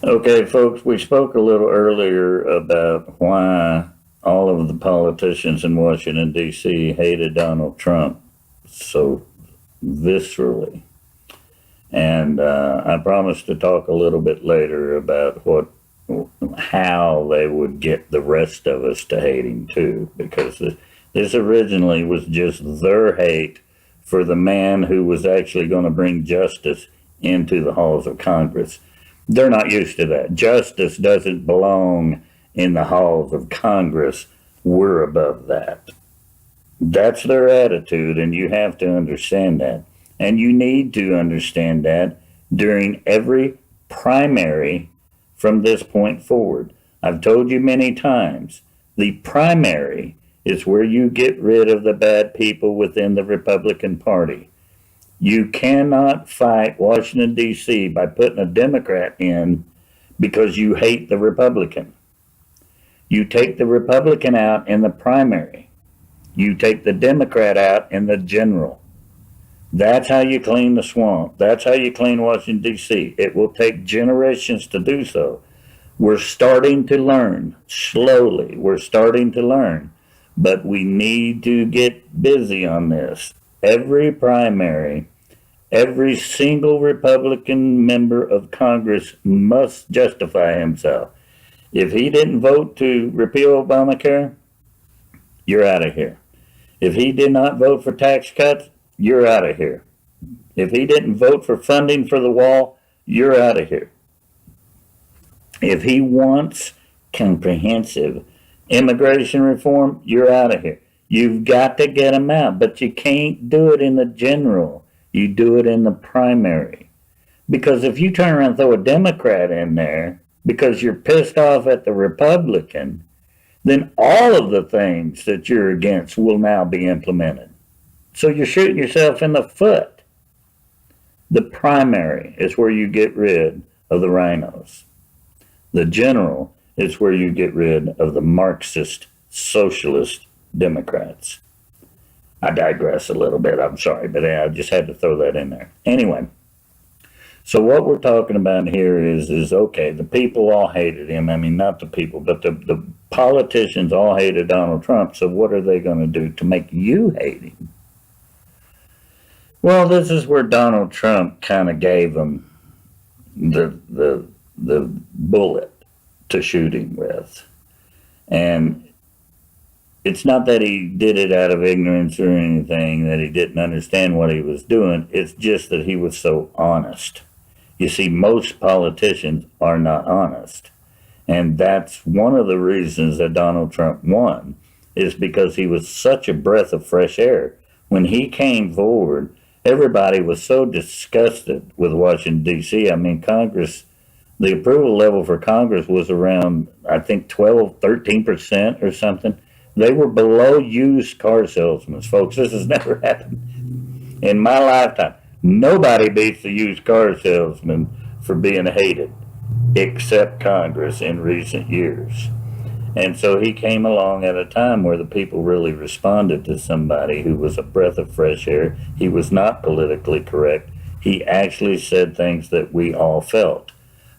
Okay, folks, we spoke a little earlier about why all of the politicians in Washington, D.C. hated Donald Trump so viscerally. And I promised to talk a little bit later about how they would get the rest of us to hate him too, because this originally was just their hate for the man who was actually going to bring justice into the halls of Congress. They're not used to that. Justice doesn't belong in the halls of Congress. We're above that. That's their attitude, and you have to understand that. And you need to understand that during every primary from this point forward. I've told you many times the primary is where you get rid of the bad people within the Republican Party. You cannot fight Washington, D.C. by putting a Democrat in because you hate the Republican. You take the Republican out in the primary, you take the Democrat out in the general. That's how you clean the swamp. That's how you clean Washington, D.C. It will take generations to do so. We're starting to learn slowly. We're starting to learn, but we need to get busy on this. Every primary, every single Republican member of Congress must justify himself. If he didn't vote to repeal Obamacare, you're out of here. If he did not vote for tax cuts, you're out of here. If he didn't vote for funding for the wall, you're out of here. If he wants comprehensive immigration reform, you're out of here. You've got to get him out, but you can't do it in the general. You do it in the primary. Because if you turn around and throw a Democrat in there because you're pissed off at the Republican, then all of the things that you're against will now be implemented. So you're shooting yourself in the foot. The primary is where you get rid of the rhinos. The general is where you get rid of the Marxist socialist Democrats. I digress a little bit, I'm sorry, but I just had to throw that in there. Anyway, so what we're talking about here is okay, the people all hated him. I mean, not the people, but the politicians all hated Donald Trump. So what are they going to do to make you hate him? Well, this is where Donald Trump kind of gave them the bullet to shoot him with. And it's not that he did it out of ignorance or anything, that he didn't understand what he was doing. It's just that he was so honest. You see, most politicians are not honest. And that's one of the reasons that Donald Trump won, is because he was such a breath of fresh air. When he came forward, everybody was so disgusted with Washington, D.C. I mean, Congress, the approval level for Congress was around, I think, 12, 13% or something. They were below used car salesmen, folks. This has never happened in my lifetime. Nobody beats the used car salesman for being hated except Congress in recent years. And so he came along at a time where the people really responded to somebody who was a breath of fresh air. He was not politically correct. He actually said things that we all felt.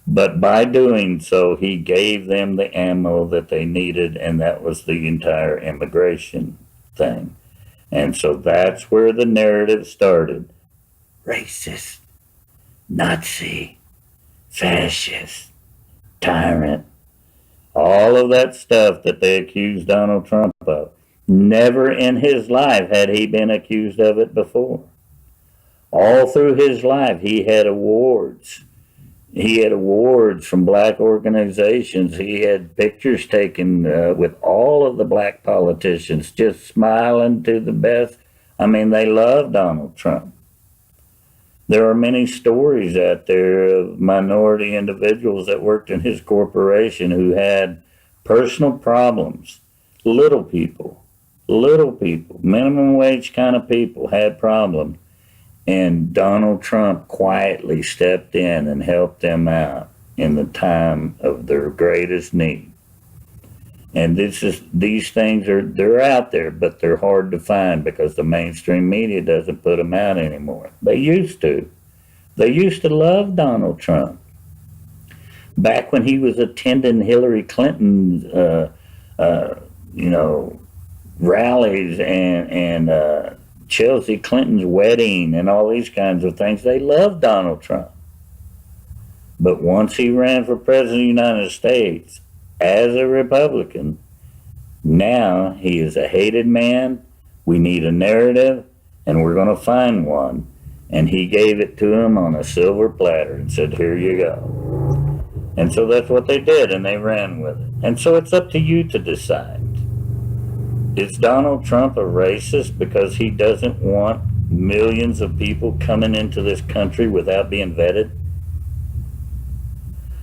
But by doing so, he gave them the ammo that they needed, and that was the entire immigration thing. And so that's where the narrative started. Racist, Nazi, fascist, tyrant, all of that stuff that they accused Donald Trump of. Never in his life had he been accused of it before. All through his life, he had awards. He had awards from black organizations. He had pictures taken with all of the black politicians, just smiling to the best. I mean, they loved Donald Trump. There are many stories out there of minority individuals that worked in his corporation who had personal problems. Little people, minimum wage kind of people had problems. And Donald Trump quietly stepped in and helped them out in the time of their greatest need. And these things they're out there, but they're hard to find because the mainstream media doesn't put them out anymore. They used to. They used to love Donald Trump. back when he was attending Hillary Clinton's, you know, rallies and Chelsea Clinton's wedding and all these kinds of things. They loved Donald Trump. But once he ran for president of the United States as a Republican, now he is a hated man. We need a narrative, and we're going to find one. And he gave it to him on a silver platter and said, here you go. And so that's what they did, and they ran with it. And so it's up to you to decide. Is Donald Trump a racist because he doesn't want millions of people coming into this country without being vetted?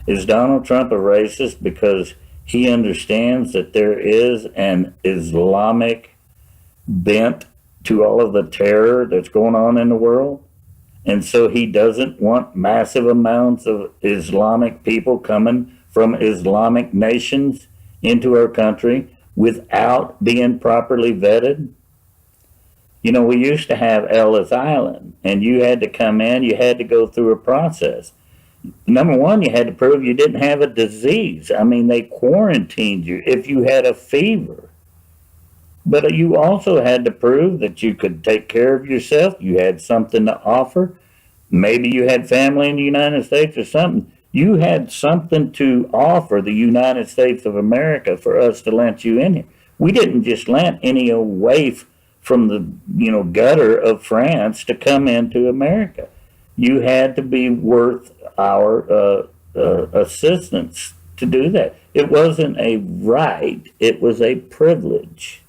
Is Donald Trump a racist because he understands that there is an Islamic bent to all of the terror that's going on in the world? And so he doesn't want massive amounts of Islamic people coming from Islamic nations into our country without being properly vetted? You know, we used to have Ellis Island, and you had to come in, you had to go through a process. Number one, you had to prove you didn't have a disease. I mean, they quarantined you if you had a fever. But you also had to prove that you could take care of yourself. You had something to offer. Maybe you had family in the United States or something. You had something to offer the United States of America for us to let you in here. We didn't just let any old waif from the gutter of France to come into America. You had to be worth our assistance to do that. It wasn't a right, it was a privilege.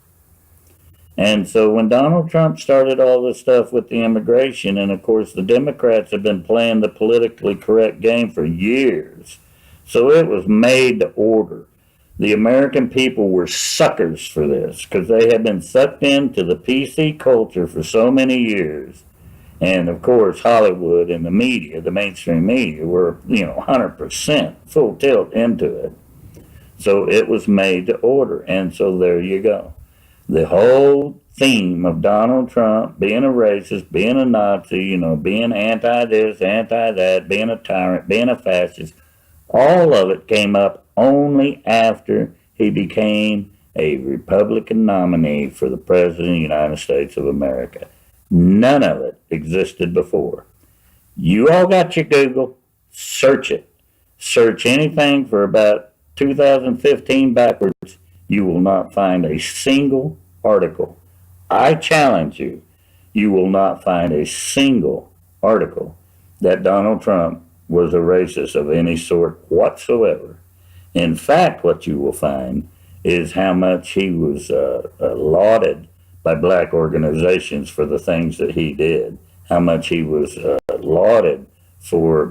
And so when Donald Trump started all this stuff with the immigration, and of course the Democrats have been playing the politically correct game for years, so it was made to order. The American people were suckers for this because they had been sucked into the PC culture for so many years. And of course, Hollywood and the media, the mainstream media, were 100% full tilt into it. So it was made to order, and so there you go. The whole theme of Donald Trump being a racist, being a Nazi, being anti this, anti that, being a tyrant, being a fascist, all of it came up only after he became a Republican nominee for the President of the United States of America. None of it existed before. You all got your Google, search it. Search anything for about 2015 backwards. You will not find a single article. I challenge you, you will not find a single article that Donald Trump was a racist of any sort whatsoever. In fact, what you will find is how much he was lauded by black organizations for the things that he did, how much he was lauded for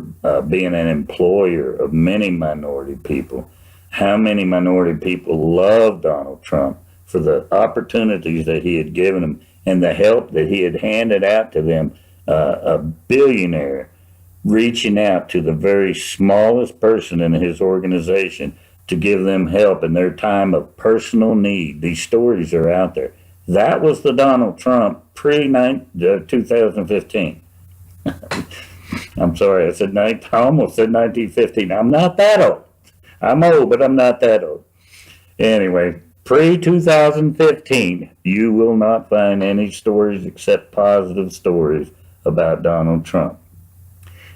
being an employer of many minority people, how many minority people loved Donald Trump for the opportunities that he had given them and the help that he had handed out to them. A billionaire reaching out to the very smallest person in his organization to give them help in their time of personal need. These stories are out there. That was the Donald Trump pre-2015. I'm sorry, I almost said 1915. I'm not that old. I'm old, but I'm not that old. Anyway, pre-2015, you will not find any stories except positive stories about Donald Trump.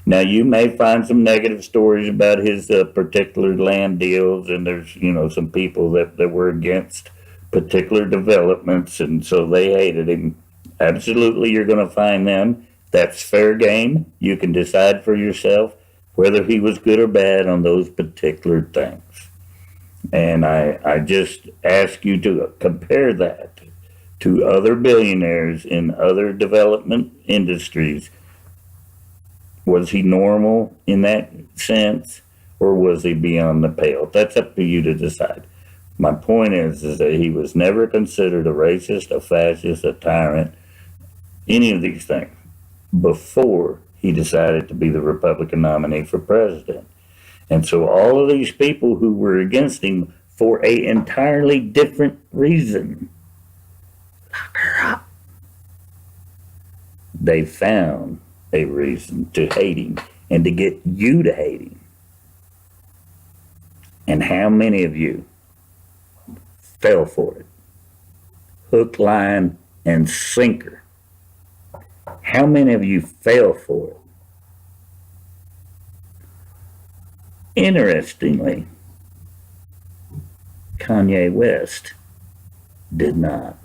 Now, you may find some negative stories about his particular land deals, and there's, some people that were against particular developments, and so they hated him. Absolutely, you're going to find them. That's fair game. You can decide for yourself whether he was good or bad on those particular things. And I just ask you to compare that to other billionaires in other development industries. Was he normal in that sense, or was he beyond the pale? That's up to you to decide. My point is that he was never considered a racist, a fascist, a tyrant, any of these things before he decided to be the Republican nominee for president. And so all of these people who were against him for an entirely different reason, lock her up. They found a reason to hate him and to get you to hate him. And how many of you fell for it? Hook, line, and sinker. How many of you fell for it? Interestingly, Kanye West did not.